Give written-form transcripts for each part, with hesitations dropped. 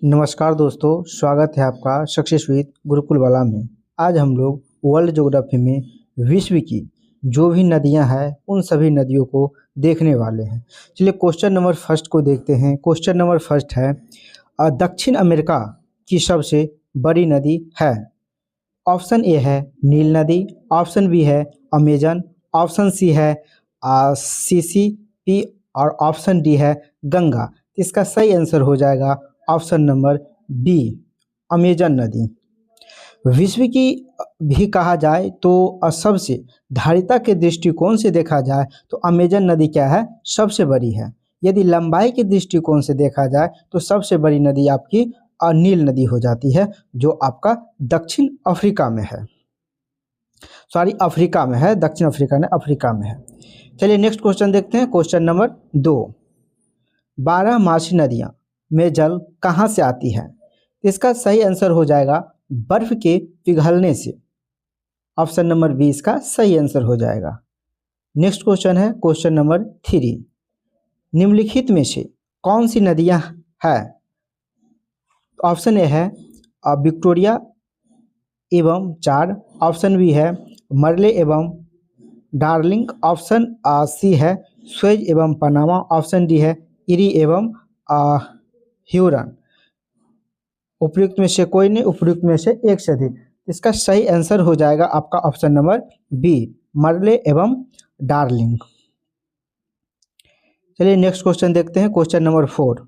नमस्कार दोस्तों, स्वागत है आपका सक्सेस विद गुरुकुल वाला में। आज हम लोग वर्ल्ड ज्योग्राफी में विश्व की जो भी नदियां हैं उन सभी नदियों को देखने वाले हैं। चलिए क्वेश्चन नंबर फर्स्ट को देखते हैं। क्वेश्चन नंबर फर्स्ट है दक्षिण अमेरिका की सबसे बड़ी नदी है। ऑप्शन ए है नील नदी, ऑप्शन बी है अमेजन, ऑप्शन सी है सीसीपी और ऑप्शन डी है गंगा। इसका सही आंसर हो जाएगा ऑप्शन नंबर बी, अमेजन नदी। विश्व की भी कहा जाए तो सबसे धारिता के दृष्टिकोण से देखा जाए तो अमेजन नदी क्या है, सबसे बड़ी है। यदि लंबाई के दृष्टिकोण से देखा जाए तो सबसे बड़ी नदी आपकी नील नदी हो जाती है, जो आपका दक्षिण अफ्रीका में है। सॉरी, अफ्रीका में है, दक्षिण अफ्रीका ने अफ्रीका में है। चलिए नेक्स्ट क्वेश्चन देखते हैं। क्वेश्चन नंबर 2, 12मासी नदियाँ में जल कहाँ से आती है? इसका सही आंसर हो जाएगा बर्फ के पिघलने से। ऑप्शन नंबर बी इसका सही आंसर हो जाएगा। नेक्स्ट क्वेश्चन है क्वेश्चन नंबर 3, निम्नलिखित में से कौन सी नदियाँ हैं? ऑप्शन ए है विक्टोरिया एवं 4, ऑप्शन बी है मरले एवं डार्लिंग, ऑप्शन सी है स्वेज एवं पनामा, ऑप्शन डी है इरी एवं ह्यूरन। उपयुक्त में से कोई नहीं, उपयुक्त में से एक से अधिक। इसका सही आंसर हो जाएगा आपका ऑप्शन नंबर बी, मरले एवं डार्लिंग। चलिए नेक्स्ट क्वेश्चन देखते हैं। क्वेश्चन नंबर 4,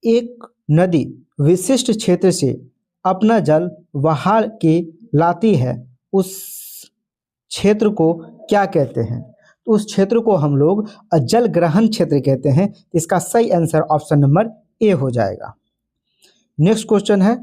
एक नदी विशिष्ट क्षेत्र से अपना जल बहा के लाती है, उस क्षेत्र को क्या कहते हैं? तो उस क्षेत्र को हम लोग जल ग्रहण क्षेत्र कहते हैं। इसका सही आंसर ऑप्शन नंबर ए हो जाएगा। नेक्स्ट क्वेश्चन है,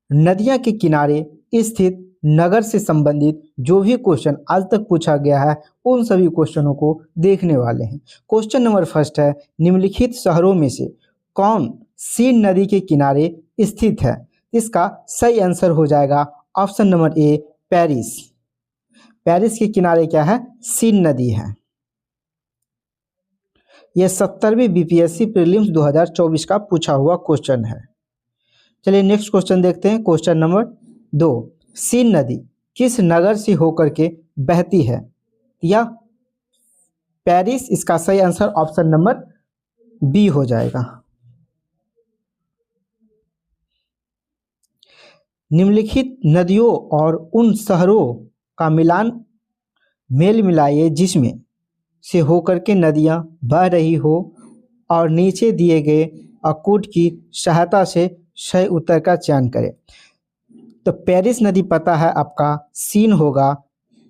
नदियां के किनारे स्थित नगर से संबंधित जो भी क्वेश्चन आज तक पूछा गया है उन सभी क्वेश्चनों को देखने वाले हैं। क्वेश्चन नंबर फर्स्ट है, निम्नलिखित शहरों में से कौन सीन नदी के किनारे स्थित है? इसका सही आंसर हो जाएगा option number A, Paris. Paris के किनारे क्या है, सीन नदी है। यह 70वीं बीपीएससी प्रीलिम्स 2024 का पूछा हुआ क्वेश्चन है। चलिए नेक्स्ट क्वेश्चन देखते हैं। क्वेश्चन नंबर 2, सीन नदी किस नगर से होकर के बहती है? या पेरिस। इसका सही आंसर ऑप्शन नंबर बी हो जाएगा। निम्नलिखित नदियों और उन शहरों का मेल मिलाइए जिसमें से होकर के नदियां बह रही हो और नीचे दिए गए अकूट की सहायता से सही उत्तर का चयन करें। तो पेरिस नदी पता है आपका सीन होगा।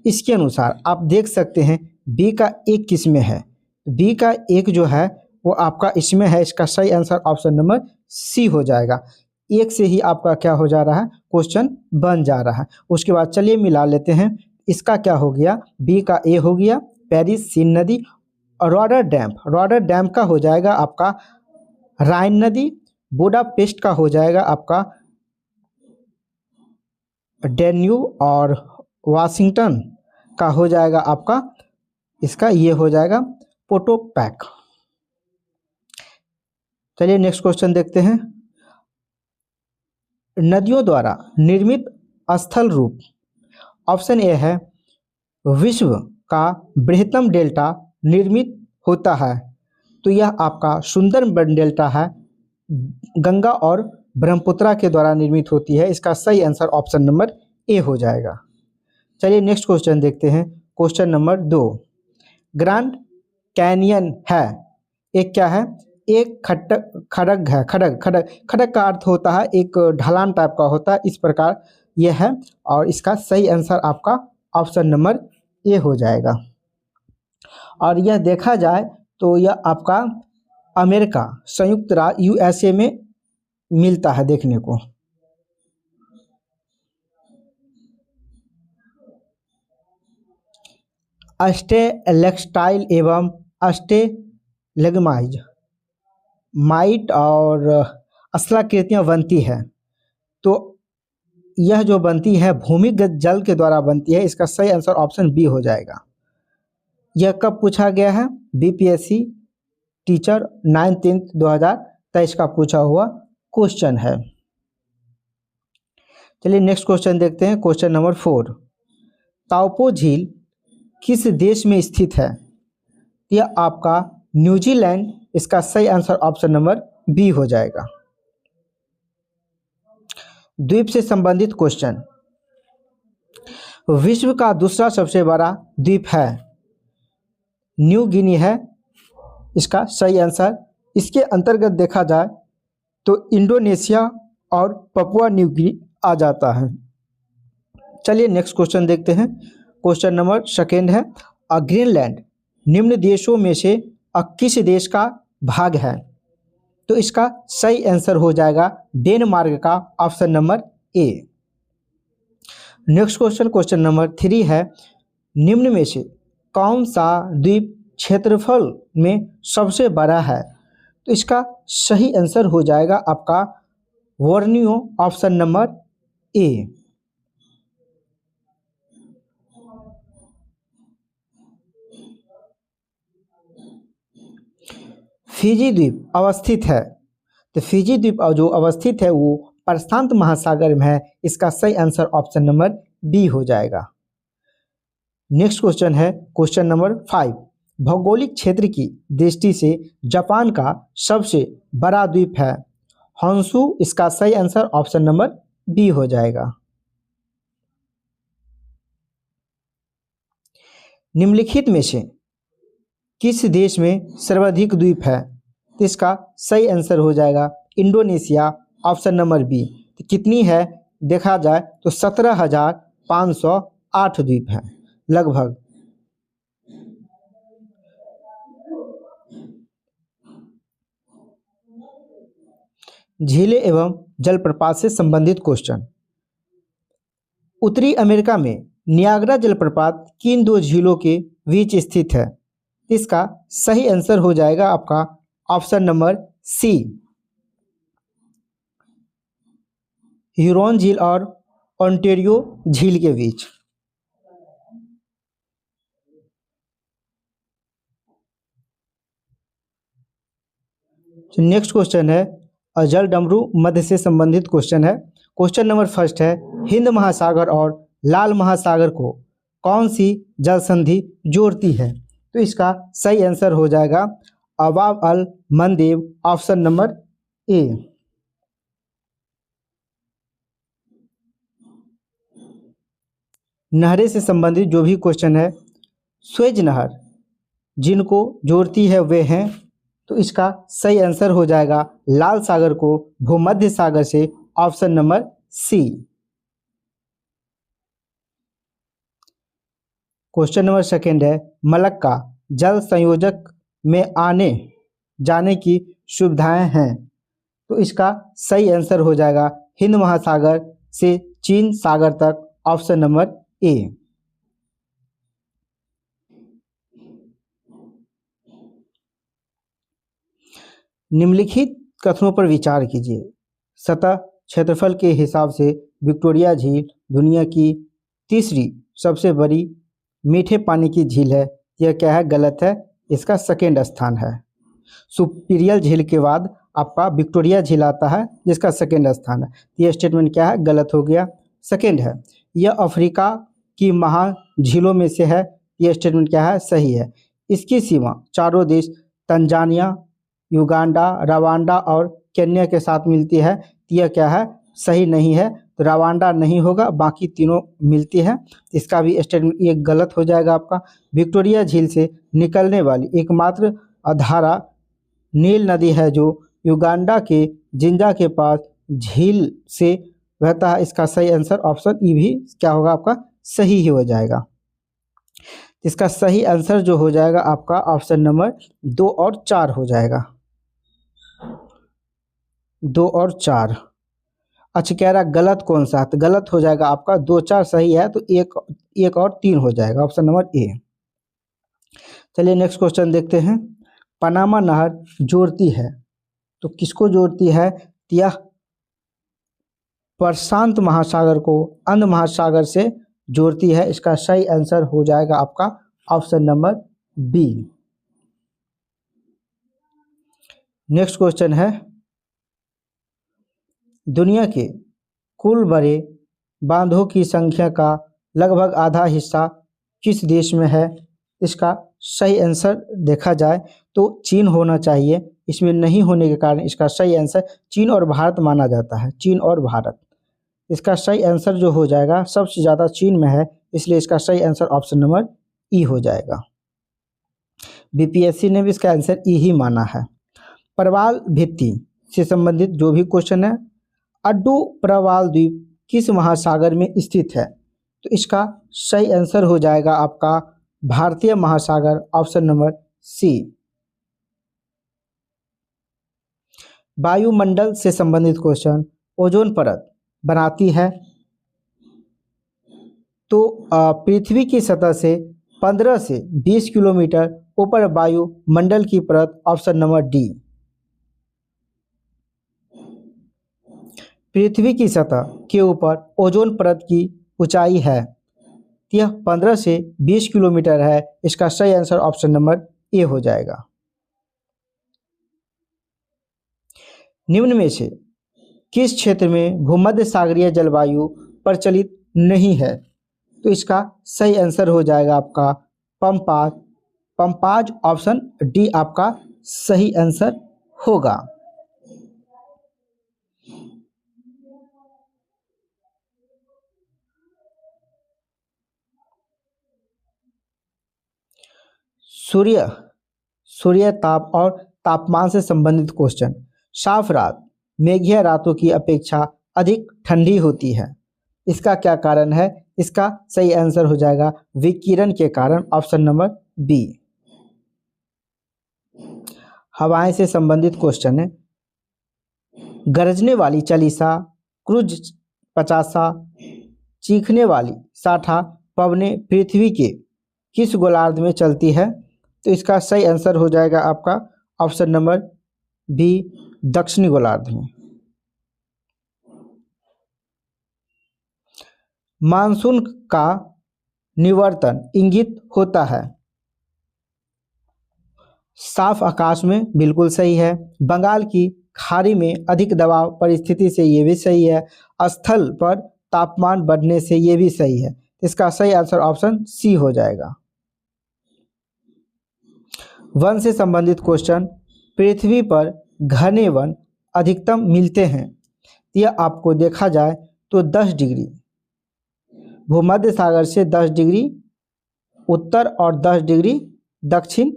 इसके अनुसार आप देख सकते हैं बी का एक किस्में है, बी का एक जो है वो आपका इसमें है। इसका सही आंसर ऑप्शन नंबर सी हो जाएगा। एक से ही आपका क्या हो जा रहा है, क्वेश्चन बन जा रहा है। उसके बाद चलिए मिला लेते हैं। इसका क्या हो गया, बी का ए हो गया, पेरिस सीन नदी। और रॉडर डैम का हो जाएगा आपका राइन नदी। बुडापेस्ट का हो जाएगा आपका डेन्यूब। और वाशिंगटन का हो जाएगा आपका, इसका ये हो जाएगा पोटोपैक। चलिए नेक्स्ट क्वेश्चन देखते हैं। नदियों द्वारा निर्मित स्थल रूप। ऑप्शन ए है विश्व का बृहत्तम डेल्टा निर्मित होता है, तो यह आपका सुंदरबन डेल्टा है, गंगा और ब्रह्मपुत्रा के द्वारा निर्मित होती है। इसका सही आंसर ऑप्शन नंबर ए हो जाएगा। चलिए नेक्स्ट क्वेश्चन देखते हैं। क्वेश्चन नंबर 2, ग्रैंड कैनियन है एक क्या है, एक खड़ग है। खड़ग का अर्थ होता है एक ढलान टाइप का होता है, इस प्रकार यह है। और इसका सही आंसर आपका ऑप्शन नंबर ए हो जाएगा। और यह देखा जाए तो यह आपका अमेरिका, संयुक्त राज्य यूएसए में मिलता है देखने को। स्टेलेक्टाइल एवं स्टेलेग्माइट माइट और असलाकृतियाँ बनती है, तो यह जो बनती है भूमिगत जल के द्वारा बनती है। इसका सही आंसर ऑप्शन बी हो जाएगा। यह कब पूछा गया है, बीपीएससी टीचर 9/10/2023 का पूछा हुआ क्वेश्चन है। चलिए नेक्स्ट क्वेश्चन देखते हैं। क्वेश्चन नंबर 4, ताओपो झील किस देश में स्थित है? यह आपका न्यूजीलैंड, इसका सही आंसर ऑप्शन नंबर बी हो जाएगा। द्वीप से संबंधित क्वेश्चन, विश्व का दूसरा सबसे बड़ा द्वीप है न्यू गिनी है, इसका सही आंसर। इसके अंतर्गत देखा जाए तो इंडोनेशिया और पपुआ न्यू गिनी आ जाता है। चलिए नेक्स्ट क्वेश्चन देखते हैं। क्वेश्चन नंबर 2 है, ग्रीनलैंड निम्न देशों में से किस देश का भाग है? तो इसका सही आंसर हो जाएगा डेनमार्क का option number A. Next question, question number 3 है, निम्न में से कौन सा द्वीप क्षेत्रफल में सबसे बड़ा है? तो इसका सही आंसर हो जाएगा आपका Borneo, option number A. Fiji द्वीप अवस्थित है, तो फिजी द्वीप जो अवस्थित है वो प्रशांत महासागर में है, इसका सही आंसर ऑप्शन नंबर बी हो जाएगा। नेक्स्ट क्वेश्चन है क्वेश्चन नंबर 5, भौगोलिक क्षेत्र की दृष्टि से जापान का सबसे बड़ा द्वीप है होन्शु, इसका सही आंसर ऑप्शन नंबर बी हो जाएगा। निम्नलिखित में से किस देश में सर्वाधिक द्वीप है? तो इसका सही आंसर हो जाएगा इंडोनेशिया, ऑप्शन नंबर बी। तो कितनी है देखा जाए तो 17,508 द्वीप हैं लगभग। झीलें एवं जलप्रपात से संबंधित क्वेश्चन, उत्तरी अमेरिका में नियाग्रा जलप्रपात किन दो झीलों के बीच स्थित है? इसका सही आंसर हो जाएगा आपका ऑप्शन नंबर सी, ह्यूरॉन झील और ओंटारियो झील के बीच। नेक्स्ट क्वेश्चन है, जल डमरू मध्य से संबंधित क्वेश्चन है। क्वेश्चन नंबर 1 है, हिंद महासागर और लाल महासागर को कौन सी जल संधि जोड़ती है? तो इसका सही आंसर हो जाएगा अबाब अल मंदेब, ऑप्शन नंबर ए। नहरें से संबंधित जो भी क्वेश्चन है, स्वेज नहर जिनको जोड़ती है वे हैं, तो इसका सही आंसर हो जाएगा लाल सागर को भूमध्य सागर से, option number C. Question number 2 है, मलक्का जल संयोजक में आने जाने की सुविधाएं हैं, तो इसका सही आंसर हो जाएगा हिंद महासागर से चीन सागर तक, ऑप्शन नंबर ए। निम्नलिखित कथनों पर विचार कीजिए। सतह क्षेत्रफल के हिसाब से विक्टोरिया झील दुनिया की तीसरी सबसे बड़ी मीठे पानी की झील है, यह क्या है? गलत है, इसका सेकेंड स्थान है। सुपीरियल झील के बाद आपका विक्टोरिया झील आता है जिसका सेकेंड स्थान है, यह स्टेटमेंट क्या है? गलत हो गया। सेकेंड है, यह अफ्रीका की महान झीलों में से है, यह स्टेटमेंट क्या है? सही है। इसकी सीमा चारों देश तंजानिया, युगांडा, रवांडा और केन्या के साथ मिलती है, यह क्या है? सही नहीं है, तो रवांडा नहीं होगा, बाकी तीनों मिलती है, इसका भी स्टेटमेंट ये गलत हो जाएगा आपका। विक्टोरिया झील से निकलने वाली एकमात्र धारा नील नदी है जो युगांडा के जिंजा के पास झील से बहता है, इसका सही आंसर ऑप्शन ई भी क्या होगा आपका? सही ही हो जाएगा। इसका सही आंसर जो हो जाएगा आपका ऑप्शन नंबर 2 और 4 हो जाएगा। 2 और 4 अच्छा कह रहा गलत कौन सा? तो गलत हो जाएगा आपका 2 4 सही है, तो 1 और 3 हो जाएगा, ऑप्शन नंबर ए। चलिए नेक्स्ट क्वेश्चन देखते हैं। पनामा नहर जोड़ती है, तो किसको जोड़ती है? यह प्रशांत महासागर को अंध महासागर से जोड़ती है, इसका सही आंसर हो जाएगा आपका option number B. Next question है, दुनिया के कुल बड़े बांधों की संख्या का लगभग आधा हिस्सा किस देश में है? इसका सही आंसर देखा जाए तो चीन होना चाहिए। इसमें नहीं होने के कारण इसका सही आंसर चीन और भारत माना जाता है। चीन और भारत, इसका सही आंसर जो हो जाएगा सबसे ज़्यादा चीन में है, इसलिए इसका सही आंसर ऑप्शन नंबर ई हो जाएगा। बीपीएससी ने भी इसका आंसर ई ही माना है। प्रवाल भित्ति से संबंधित जो भी क्वेश्चन है, अड्डू प्रवाल द्वीप किस महासागर में स्थित है? तो इसका सही आंसर हो जाएगा आपका भारतीय महासागर, ऑप्शन नंबर सी। वायुमंडल से संबंधित क्वेश्चन, ओजोन परत बनाती है तो पृथ्वी की सतह से 15 से 20 किलोमीटर ऊपर वायुमंडल की परत, ऑप्शन नंबर डी। पृथ्वी की सतह के ऊपर ओजोन परत की ऊंचाई है, यह 15 से 20 किलोमीटर है। इसका सही आंसर ऑप्शन नंबर ए हो जाएगा। निम्न में से किस क्षेत्र में भूमध्य सागरीय जलवायु प्रचलित नहीं है? तो इसका सही आंसर हो जाएगा आपका पंपाज। पंपाज, ऑप्शन डी आपका सही आंसर होगा। सूर्य ताप और तापमान से संबंधित क्वेश्चन, साफ रात मेघीय रातों की अपेक्षा अधिक ठंडी होती है, इसका क्या कारण है? इसका सही आंसर हो जाएगा विकिरण के कारण, ऑप्शन नंबर बी। हवाएं से संबंधित क्वेश्चन है, गरजने वाली चालीसा, क्रूज 50, चीखने वाली 60 पवनें पृथ्वी के किस गोलार्ध में चलती है? तो इसका सही आंसर हो जाएगा आपका ऑप्शन नंबर बी, दक्षिणी गोलार्ध में। मानसून का निवर्तन इंगित होता है साफ आकाश में, बिल्कुल सही है। बंगाल की खाड़ी में अधिक दबाव परिस्थिति से, ये भी सही है। स्थल पर तापमान बढ़ने से, ये भी सही है। इसका सही आंसर ऑप्शन सी हो जाएगा। वन से संबंधित क्वेश्चन, पृथ्वी पर घने वन अधिकतम मिलते हैं, यह आपको देखा जाए तो 10 डिग्री भूमध्य सागर से 10 डिग्री उत्तर और 10 डिग्री दक्षिण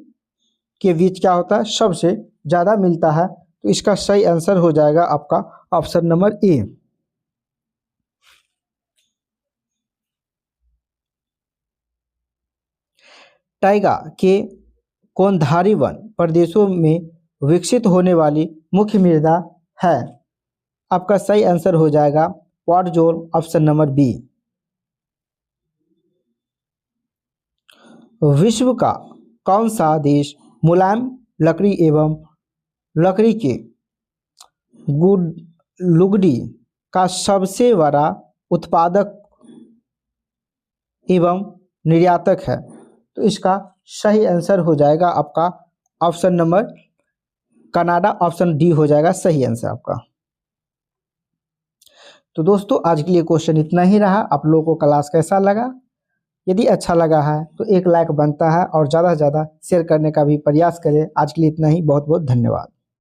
के बीच क्या होता है, सबसे ज़्यादा मिलता है। तो इसका सही आंसर हो जाएगा आपका ऑप्शन नंबर ए। टाइगा के कोनधारी वन प्रदेशों में विकसित होने वाली मुख्य मृदा है, आपका सही आंसर हो जाएगा पॉट जोन, ऑप्शन नंबर बी। विश्व का कौन सा देश मुलायम लकड़ी एवं लकड़ी के लुगदी का सबसे बड़ा उत्पादक एवं निर्यातक है? तो इसका सही आंसर हो जाएगा आपका option number Canada, option D हो जाएगा सही आंसर आपका। तो दोस्तों आज के लिए क्वेश्चन इतना ही रहा। आप लोगों को क्लास कैसा लगा? यदि अच्छा लगा है तो एक लाइक बनता है और ज़्यादा से ज़्यादा शेयर करने का भी प्रयास करें। आज के लिए इतना ही, बहुत बहुत धन्यवाद।